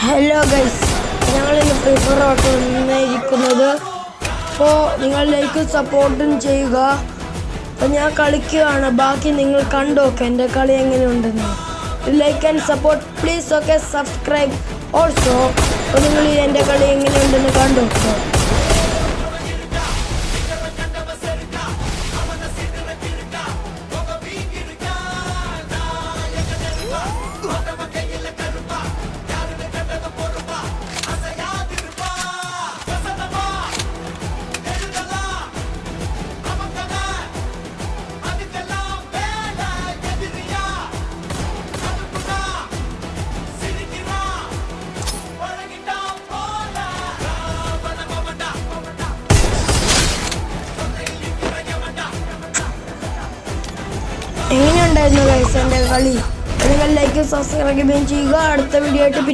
Hello guys, ഞങ്ങളിന്ന് free fire ആയിട്ട് വന്നിരിക്കുന്നത്. അപ്പോൾ നിങ്ങൾ ലൈക്കും സപ്പോർട്ടും ചെയ്യുക. അപ്പോൾ ഞാൻ കളിക്കുകയാണ്, ബാക്കി നിങ്ങൾ കണ്ടോക്കെ എൻ്റെ കളി എങ്ങനെയുണ്ടെന്ന്. Like and support please. Okay, subscribe also. അപ്പോൾ നിങ്ങൾ എൻ്റെ കളി എങ്ങനെയുണ്ടെന്ന് കണ്ടോക്കെ. എങ്ങനെയുണ്ടായിരുന്നു ഗൈസ് എൻ്റെ കളി? നിങ്ങൾ ലൈക്ക് സബ്സ്ക്രൈബ് ചെയ്യുക. അടുത്ത വീഡിയോ ആയിട്ട്